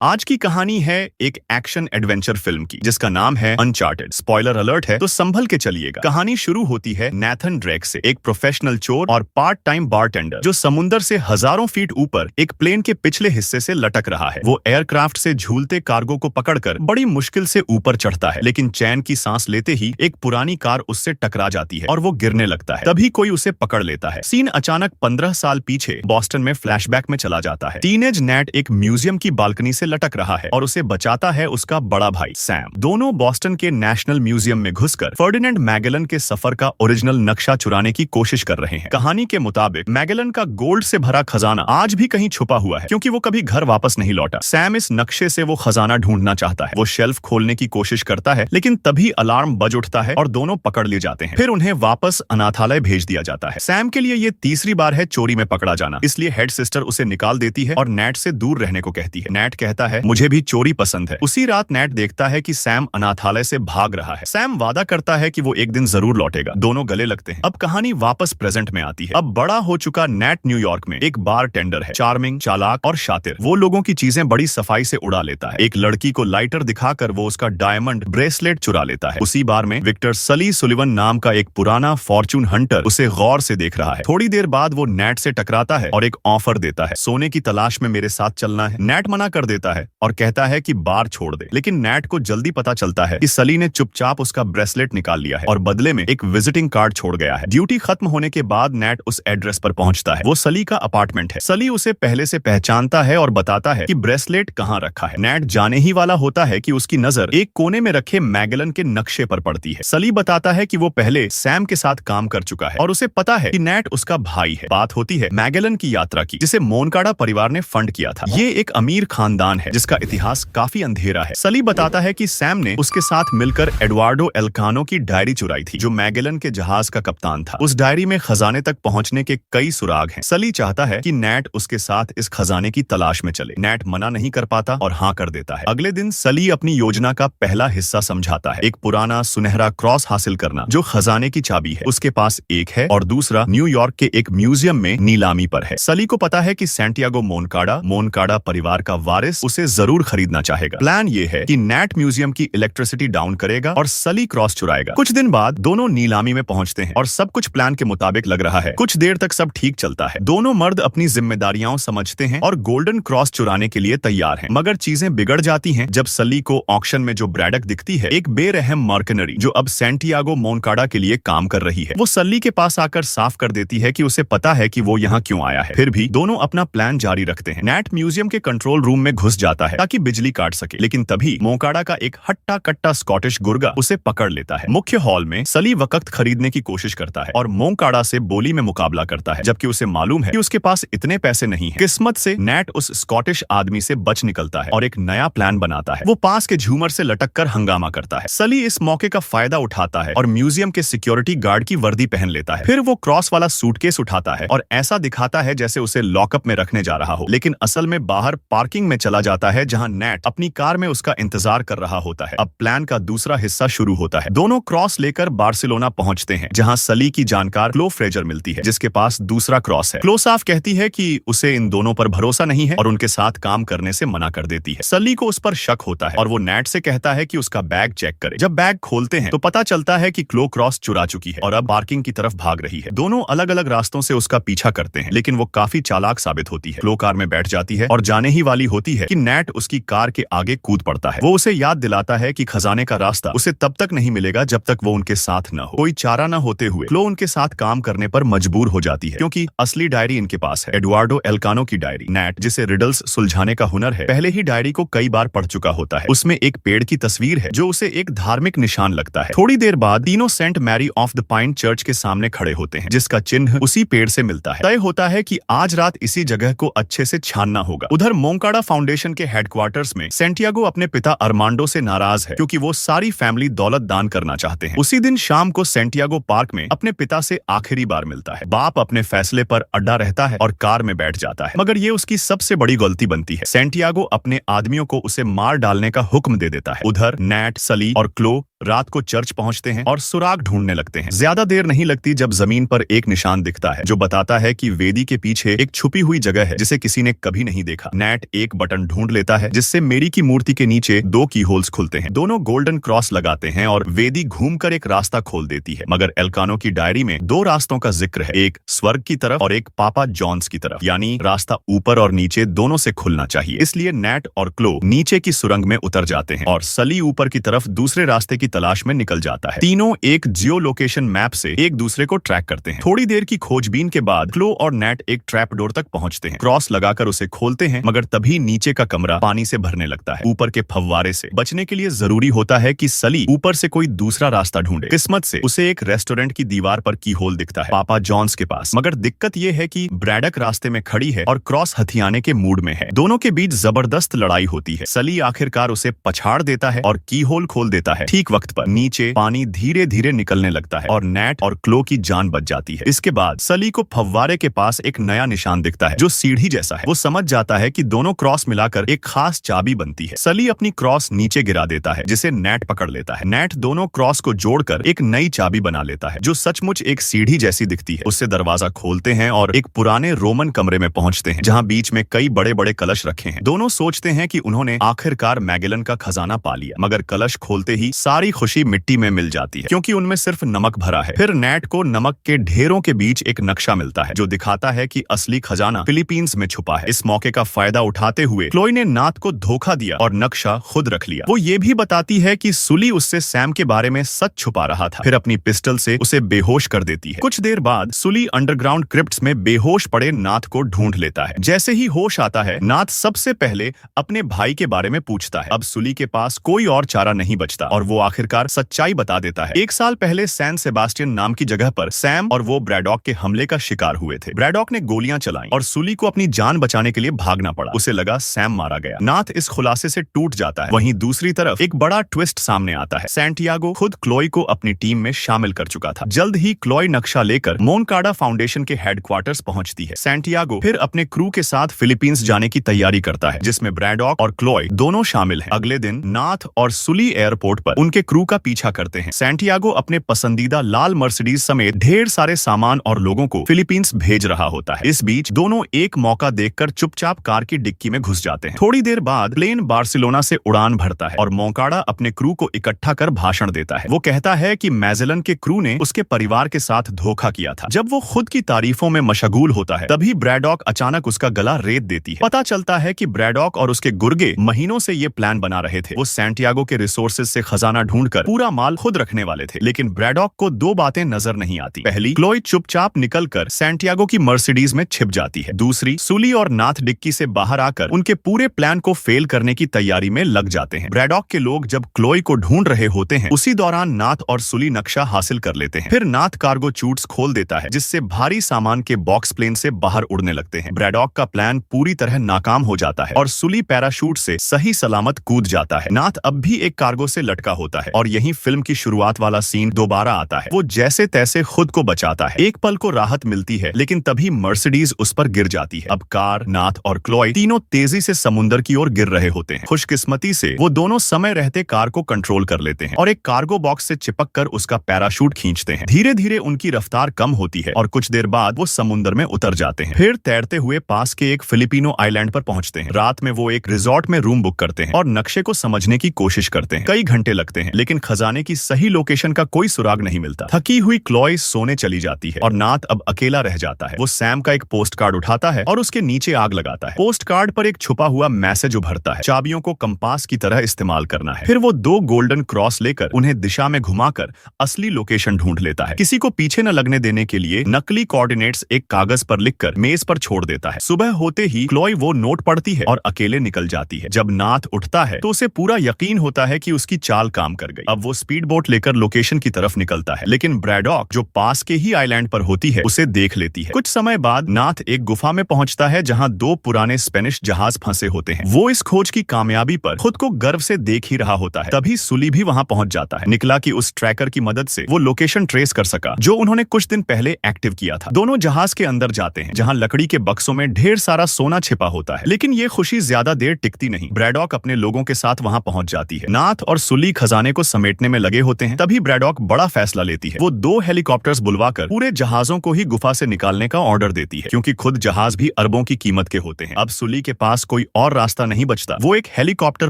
आज की कहानी है एक एक्शन एडवेंचर फिल्म की जिसका नाम है अनचार्टेड। स्पॉइलर अलर्ट है तो संभल के चलिएगा। कहानी शुरू होती है नेथन ड्रेक से, एक प्रोफेशनल चोर और पार्ट टाइम बारटेंडर जो समुद्र से हजारों फीट ऊपर एक प्लेन के पिछले हिस्से से लटक रहा है। वो एयरक्राफ्ट से झूलते कार्गो को पकड़कर बड़ी मुश्किल से ऊपर चढ़ता है, लेकिन चैन की सांस लेते ही एक पुरानी कार उससे टकरा जाती है और वो गिरने लगता है। तभी कोई उसे पकड़ लेता है। सीन अचानक 15 साल पीछे बॉस्टन में फ्लैशबैक में चला जाता है। टीनेज नेट एक म्यूजियम की बालकनी से लटक रहा है और उसे बचाता है उसका बड़ा भाई सैम। दोनों बॉस्टन के नेशनल म्यूजियम में घुसकर फर्डिनेंड मैगेलन के सफर का ओरिजिनल नक्शा चुराने की कोशिश कर रहे हैं। कहानी के मुताबिक मैगेलन का गोल्ड से भरा खजाना आज भी कहीं छुपा हुआ है, क्योंकि वो कभी घर वापस नहीं लौटा। सैम इस नक्शे से वो खजाना ढूंढना चाहता है। वो शेल्फ खोलने की कोशिश करता है, लेकिन तभी अलार्म बज उठता है और दोनों पकड़ लिए जाते हैं। फिर उन्हें वापस अनाथालय भेज दिया जाता है। सैम के लिए ये तीसरी बार है चोरी में पकड़ा जाना, इसलिए हेड सिस्टर उसे निकाल देती है और नेट से दूर रहने को कहती है। नेट कहता है मुझे भी चोरी पसंद है। उसी रात नेट देखता है कि सैम अनाथालय से भाग रहा है। सैम वादा करता है कि वो एक दिन जरूर लौटेगा। दोनों गले लगते हैं। अब कहानी वापस प्रेजेंट में आती है। अब बड़ा हो चुका नेट न्यूयॉर्क में एक बार टेंडर है, चार्मिंग, चालाक और शातिर। वो लोगों की चीजें बड़ी सफाई से उड़ा लेता है। एक लड़की को लाइटर दिखाकर वो उसका डायमंड ब्रेसलेट चुरा लेता है। उसी बार में विक्टर सली सुलिवन नाम का एक पुराना फॉर्चून हंटर उसे गौर से देख रहा है। थोड़ी देर बाद वो नेट से टकराता है और एक ऑफर देता है, सोने की तलाश में मेरे साथ चलना है। नेट मना कर देता है और कहता है कि बार छोड़ दे, लेकिन नेट को जल्दी पता चलता है कि सली ने चुपचाप उसका ब्रेसलेट निकाल लिया है और बदले में एक विजिटिंग कार्ड छोड़ गया है। ड्यूटी खत्म होने के बाद नेट उस एड्रेस पर पहुंचता है। वो सली का अपार्टमेंट है। सली उसे पहले से पहचानता है और बताता है कि ब्रेसलेट कहाँ रखा है। नेट जाने ही वाला होता है कि उसकी नजर एक कोने में रखे मैगेलन के नक्शे पर पड़ती है। सली बताता है कि वो पहले सैम के साथ काम कर चुका है और उसे पता है कि नेट उसका भाई है। बात होती है मैगेलन की यात्रा की, जिसे मोनकाडा परिवार ने फंड किया था। ये एक अमीर खानदान है जिसका इतिहास काफी अंधेरा है। सली बताता है कि सैम ने उसके साथ मिलकर एडवार्डो एल्कानो की डायरी चुराई थी, जो मैगेलन के जहाज का कप्तान था। उस डायरी में खजाने तक पहुंचने के कई सुराग हैं। सली चाहता है कि नेट उसके साथ इस खजाने की तलाश में चले। नेट मना नहीं कर पाता और हाँ कर देता है। अगले दिन सली अपनी योजना का पहला हिस्सा समझाता है, एक पुराना सुनहरा क्रॉस हासिल करना जो खजाने की चाबी है। उसके पास एक है और दूसरा न्यूयॉर्क के एक म्यूजियम में नीलामी पर है। सली को पता है कि सैंटियागो मोनकाडा परिवार का वारिस उसे जरूर खरीदना चाहेगा। प्लान ये है कि नेट म्यूजियम की इलेक्ट्रिसिटी डाउन करेगा और सली क्रॉस चुराएगा। कुछ दिन बाद दोनों नीलामी में पहुंचते हैं और सब कुछ प्लान के मुताबिक लग रहा है। कुछ देर तक सब ठीक चलता है। दोनों मर्द अपनी जिम्मेदारियां समझते हैं और गोल्डन क्रॉस चुराने के लिए तैयार हैं। मगर चीजें बिगड़ जाती हैं जब सली को ऑक्शन में जो ब्रैडक दिखती है, एक बेरहम मर्कनरी जो अब सैंटियागो मोनकाडा के लिए काम कर रही है। वो सली के पास आकर साफ कर देती है कि उसे पता है कि वो यहाँ क्यों आया है। फिर भी दोनों अपना प्लान जारी रखते हैं। नेट म्यूजियम के कंट्रोल रूम में घुस जाता है ताकि बिजली काट सके, लेकिन तभी मोनकाडा का एक हट्टा कट्टा स्कॉटिश गुर्गा उसे पकड़ लेता है। मुख्य हॉल में सली वक्त खरीदने की कोशिश करता है और मोनकाडा से बोली में मुकाबला करता है, जबकि उसे मालूम है कि उसके पास इतने पैसे नहीं है। किस्मत से नेट उस स्कॉटिश आदमी से बच निकलता है और एक नया प्लान बनाता है। वो पास के झूमर से लटककर हंगामा करता है। सली इस मौके का फायदा उठाता है और म्यूजियम के सिक्योरिटी गार्ड की वर्दी पहन लेता है। फिर वो क्रॉस वाला सूटकेस उठाता है और ऐसा दिखाता है जैसे उसे लॉकअप में रखने जा रहा हो, लेकिन असल में बाहर पार्किंग में चला जाता है, जहां नेट अपनी कार में उसका इंतजार कर रहा होता है। अब प्लान का दूसरा हिस्सा शुरू होता है। दोनों क्रॉस लेकर बार्सिलोना पहुंचते हैं, जहां सली की जानकार क्लो फ्रेजर मिलती है, जिसके पास दूसरा क्रॉस है। क्लो साफ कहती है कि उसे इन दोनों पर भरोसा नहीं है और उनके साथ काम करने से मना कर देती है। सली को उस पर शक होता है और वो नेट से कहता है कि उसका बैग चेक करे। जब बैग खोलते हैं तो पता चलता है कि क्लो क्रॉस चुरा चुकी है और अब पार्किंग की तरफ भाग रही है। दोनों अलग अलग रास्तों से उसका पीछा करते हैं, लेकिन वो काफी चालाक साबित होती है। क्लो कार में बैठ जाती है और जाने ही वाली होती है कि नेट उसकी कार के आगे कूद पड़ता है। वो उसे याद दिलाता है कि खजाने का रास्ता उसे तब तक नहीं मिलेगा जब तक वो उनके साथ न हो। कोई चारा न होते हुए क्लो उनके साथ काम करने पर मजबूर हो जाती है, क्योंकि असली डायरी इनके पास है, एडवार्डो एल्कानो की डायरी। नेट, जिसे रिडल्स सुलझाने का हुनर है, पहले ही डायरी को कई बार पढ़ चुका होता है। उसमें एक पेड़ की तस्वीर है जो उसे एक धार्मिक निशान लगता है। थोड़ी देर बाद तीनों Saint Mary of the Pine Church के सामने खड़े होते हैं, जिसका चिन्ह उसी पेड़ से मिलता है। तय होता है कि आज रात इसी जगह को अच्छे से छानना होगा। उधर मोनकाडा फाउंडेशन के हेडक्वार्टर्स में सैंटियागो अपने पिता अरमांडो से नाराज है, क्योंकि वो सारी फैमिली दौलत दान करना चाहते हैं। उसी दिन शाम को सैंटियागो पार्क में अपने पिता से आखिरी बार मिलता है। बाप अपने फैसले पर अड्डा रहता है और कार में बैठ जाता है, मगर ये उसकी सबसे बड़ी गलती बनती है। सैंटियागो अपने आदमियों को उसे मार डालने का हुक्म दे देता है। उधर नेट, सली और क्लो रात को चर्च पहुंचते हैं और सुराग ढूंढने लगते हैं। ज्यादा देर नहीं लगती जब जमीन पर एक निशान दिखता है जो बताता है कि वेदी के पीछे एक छुपी हुई जगह है जिसे किसी ने कभी नहीं देखा। नैट एक बटन ढूंढ लेता है जिससे मेरी की मूर्ति के नीचे 2 की होल्स खुलते हैं। दोनों गोल्डन क्रॉस लगाते हैं और वेदी घूमकर एक रास्ता खोल देती है। मगर एल्कानो की डायरी में 2 रास्तों का जिक्र है, एक स्वर्ग की तरफ और एक पापा जॉन्स की तरफ, यानी रास्ता ऊपर और नीचे दोनों से खुलना चाहिए। इसलिए नैट और क्लो नीचे की सुरंग में उतर जाते हैं और सली ऊपर की तरफ दूसरे रास्ते की तलाश में निकल जाता है। तीनों एक जियो लोकेशन मैप से एक दूसरे को ट्रैक करते हैं। थोड़ी देर की खोजबीन के बाद क्लो और नैट एक ट्रैप डोर तक पहुंचते हैं। क्रॉस लगाकर उसे खोलते हैं, मगर तभी नीचे का कमरा पानी से भरने लगता है। ऊपर के फव्वारे से बचने के लिए जरूरी होता है कि सली ऊपर से कोई दूसरा रास्ता ढूंढे। किस्मत से उसे एक रेस्टोरेंट की दीवार पर की होल दिखता है, पापा जॉन्स के पास। मगर दिक्कत यह है कि ब्रैडक रास्ते में खड़ी है और क्रॉस हथियाने के मूड में है। दोनों के बीच जबरदस्त लड़ाई होती है। सली आखिरकार उसे पछाड़ देता है और की होल खोल देता है। ठीक वक्त पर नीचे पानी धीरे धीरे निकलने लगता है और नैट और क्लो की जान बच जाती है। इसके बाद सली को फव्वारे के पास एक नया निशान दिखता है जो सीढ़ी जैसा है। वो समझ जाता है कि दोनों क्रॉस मिलाकर एक खास चाबी बनती है। सली अपनी क्रॉस नीचे गिरा देता है जिसे नैट पकड़ लेता है। नैट दोनों क्रॉस को जोड़कर एक नई चाबी बना लेता है जो सचमुच एक सीढ़ी जैसी दिखती है। उससे दरवाजा खोलते हैं और एक पुराने रोमन कमरे में पहुंचते हैं जहां बीच में कई बड़े बड़े कलश रखे हैं। दोनों सोचते हैं कि उन्होंने आखिरकार मैगेलन का खजाना पा लिया, मगर कलश खोलते ही सारी खुशी मिट्टी में मिल जाती है क्योंकि उनमें सिर्फ नमक भरा है। फिर नैट को नमक के ढेरों के बीच एक नक्शा मिलता है जो दिखाता है कि असली खजाना फिलीपींस में छुपा है। इस मौके का फायदा उठाते हुए क्लोई ने नाथ को धोखा दिया और नक्शा खुद रख लिया। वो ये भी बताती है कि सुली उससे सैम के बारे में सच छुपा रहा था, फिर अपनी पिस्टल से उसे बेहोश कर देती है। कुछ देर बाद सुली अंडरग्राउंड क्रिप्ट्स में बेहोश पड़े नाथ को ढूंढ लेता है। जैसे ही होश आता है, नाथ सबसे पहले अपने भाई के बारे में पूछता है। अब सुली के पास कोई और चारा नहीं बचता और वो आखिरकार सच्चाई बता देता है। 1 साल पहले सैन सेबास्टियन नाम की जगह पर सैम और वो ब्रैडॉक के हमले का शिकार हुए थे। ब्रैडॉक ने गोलियां चलाई और सुली को अपनी जान बचाने के लिए भागना पड़ा। उसे लगा सैम मारा गया। नाथ इस खुलासे से टूट जाता है। वहीं दूसरी तरफ एक बड़ा ट्विस्ट सामने आता है। सैंटियागो खुद क्लोई को अपनी टीम में शामिल कर चुका था। जल्द ही क्लोई नक्शा लेकर मोनकाडा फाउंडेशन के हेडक्वार्टर्स पहुंचती है। सैंटियागो फिर अपने क्रू के साथ फिलीपींस जाने की तैयारी करता है जिसमें ब्रैडॉक और क्लोई दोनों शामिल हैं। अगले दिन नाथ और सुली एयरपोर्ट पर उनके क्रू का पीछा करते हैं। सैंटियागो अपने पसंदीदा लाल मर्सिडीज समेत ढेर सारे सामान और लोगों को फिलीपींस भेज रहा होता है। इस बीच दोनों एक मौका देखकर चुपचाप कार की डिक्की में घुस जाते हैं। थोड़ी देर बाद प्लेन बार्सिलोना से उड़ान भरता है और मोनकाडा अपने क्रू को इकट्ठा कर भाषण देता है। वो कहता है कि मैजेलन के क्रू ने उसके परिवार के साथ धोखा किया था। जब वो खुद की तारीफों में मशगूल होता है, तभी ब्रैडॉक अचानक उसका गला रेत देती है। पता चलता है कि ब्रैडॉक और उसके गुर्गे महीनों से ये प्लान बना रहे थे। वो सैंटियागो के रिसोर्सेज से खजाना ढूंढकर पूरा माल खुद रखने वाले थे। लेकिन ब्रैडॉक को 2 बातें नजर नहीं आती। पहली, क्लोई चुपचाप निकलकर सैंटियागो की मर्सिडीज में छिप जाती है। दूसरी, सुली और नाथ डिक्की से बाहर आकर उनके पूरे प्लान को फेल करने की तैयारी में लग जाते हैं। ब्रैडॉक के लोग जब क्लोई को ढूंढ रहे होते हैं, उसी दौरान नाथ और सुली नक्शा हासिल कर लेते हैं। फिर नाथ कार्गो चूट्स खोल देता है जिससे भारी सामान के बॉक्स प्लेन से बाहर उड़ने लगते हैं। ब्रैडॉक का प्लान पूरी तरह नाकाम हो जाता है और सुली पैराशूट से सही सलामत कूद जाता है। नाथ अब भी एक कार्गो से लटका होता है और यहीं फिल्म की शुरुआत वाला सीन दोबारा आता है। वो जैसे तैसे खुद को बचाता है। एक पल को राहत मिलती है, लेकिन तभी मर्सिडीज उस पर गिर जाती है। अब कार, नाथ और क्लोई तीनों तेजी से समुद्र की ओर गिर रहे होते हैं। खुशकिस्मती से वो दोनों समय रहते कार को कंट्रोल कर लेते हैं और एक कार्गो बॉक्स से चिपक कर उसका पैराशूट खींचते हैं। धीरे धीरे उनकी रफ्तार कम होती है और कुछ देर बाद वो समुद्र में उतर जाते हैं। फिर तैरते हुए पास के एक फिलिपिनो आइलैंड पर पहुंचते हैं। रात में वो एक रिजॉर्ट में रूम बुक करते हैं और नक्शे को समझने की कोशिश करते हैं। कई घंटे लगते हैं, लेकिन खजाने की सही लोकेशन का कोई सुराग नहीं मिलता। थकी हुई क्लोई सोने चली जाती है और नाथ अब अकेला रह जाता है। वो सैम का एक पोस्ट कार्ड उठाता है और उसके नीचे आग लगाता है। पोस्ट कार्ड पर एक छुपा हुआ मैसेज उभरता है, चाबियों को कंपास की तरह इस्तेमाल करना है। फिर वो 2 गोल्डन क्रॉस लेकर उन्हें दिशा में घुमाकर असली लोकेशन ढूंढ लेता है। किसी को पीछे न लगने देने के लिए नकली कोऑर्डिनेट्स एक कागज पर लिखकर मेज पर छोड़ देता है। सुबह होते ही क्लोई वो नोट पढ़ती है और अकेले निकल जाती है। जब नाथ उठता है तो उसे पूरा यकीन होता है कि उसकी चाल काम कर गई। अब वो स्पीड बोट लेकर लोकेशन की तरफ निकलता है, लेकिन ब्रैडॉक जो पास के ही आइलैंड पर होती है उसे देख लेती है। कुछ समय बाद नाथ एक गुफा में पहुंचता है जहां 2 पुराने स्पेनिश जहाज फंसे होते हैं। वो इस खोज की कामयाबी पर खुद को गर्व से देख ही रहा होता है। तभी सुली भी वहां पहुंच जाता है। निकला कि उस ट्रैकर की मदद से वो लोकेशन ट्रेस कर सका जो उन्होंने कुछ दिन पहले एक्टिव किया था। दोनों जहाज के अंदर जाते हैं जहां लकड़ी के बक्सों में ढेर सारा सोना छिपा होता है, लेकिन ये खुशी ज्यादा देर टिकती नहीं। ब्रैडॉक अपने लोगों के साथ वहां पहुंच जाती है। नाथ और सुली खजाने बचाने को समेटने में लगे होते हैं, तभी ब्रैडॉक बड़ा फैसला लेती है। वो 2 हेलीकॉप्टर्स बुलवाकर पूरे जहाजों को ही गुफा से निकालने का ऑर्डर देती है, क्योंकि खुद जहाज भी अरबों की कीमत के होते हैं। अब सुली के पास कोई और रास्ता नहीं बचता। वो एक हेलीकॉप्टर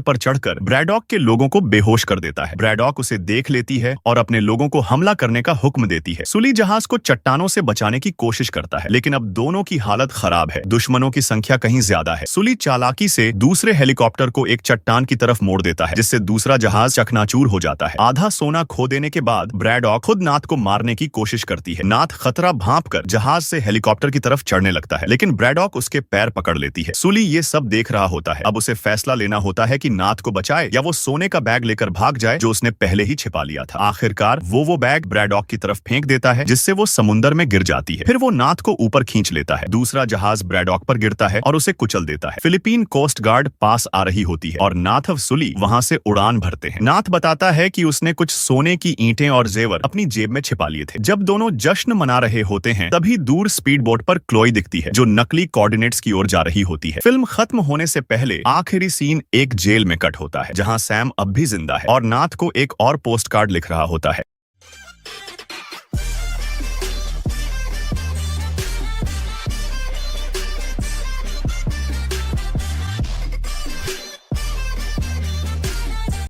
पर चढ़कर ब्रैडॉक के लोगों को बेहोश कर देता है। ब्रैडॉक उसे देख लेती है और अपने लोगों को हमला करने का हुक्म देती है। सुली जहाज को चट्टानों से बचाने की कोशिश करता है, लेकिन अब दोनों की हालत खराब है। दुश्मनों की संख्या कहीं ज्यादा है। सुली चालाकी से दूसरे हेलीकॉप्टर को एक चट्टान की तरफ मोड़ देता है, जिससे दूसरा जहाज चकनाचूर हो जाता है। आधा सोना खो देने के बाद ब्रैडॉक खुद नाथ को मारने की कोशिश करती है। नाथ खतरा भांपकर जहाज से हेलीकॉप्टर की तरफ चढ़ने लगता है, लेकिन ब्रैडॉक उसके पैर पकड़ लेती है। सुली ये सब देख रहा होता है। अब उसे फैसला लेना होता है कि नाथ को बचाए या वो सोने का बैग लेकर भाग जाए जो उसने पहले ही छिपा लिया था। आखिरकार वो बैग ब्रैडॉक की तरफ फेंक देता है, जिससे वो समुद्र में गिर जाती है। फिर वो नाथ को ऊपर खींच लेता है। दूसरा जहाज ब्रैडॉक पर गिरता है और उसे कुचल देता है। फिलीपीन कोस्ट गार्ड पास आ रही होती है और नाथ और सुली वहां से उड़ान भरते हैं। नाथ बताता है कि उसने कुछ सोने की ईंटें और जेवर अपनी जेब में छिपा लिए थे। जब दोनों जश्न मना रहे होते हैं, तभी दूर स्पीड बोट पर क्लोई दिखती है, जो नकली कोऑर्डिनेट्स की ओर जा रही होती है। फिल्म खत्म होने से पहले आखिरी सीन एक जेल में कट होता है, जहां सैम अब भी जिंदा है और नाथ को एक और पोस्ट कार्ड लिख रहा होता है।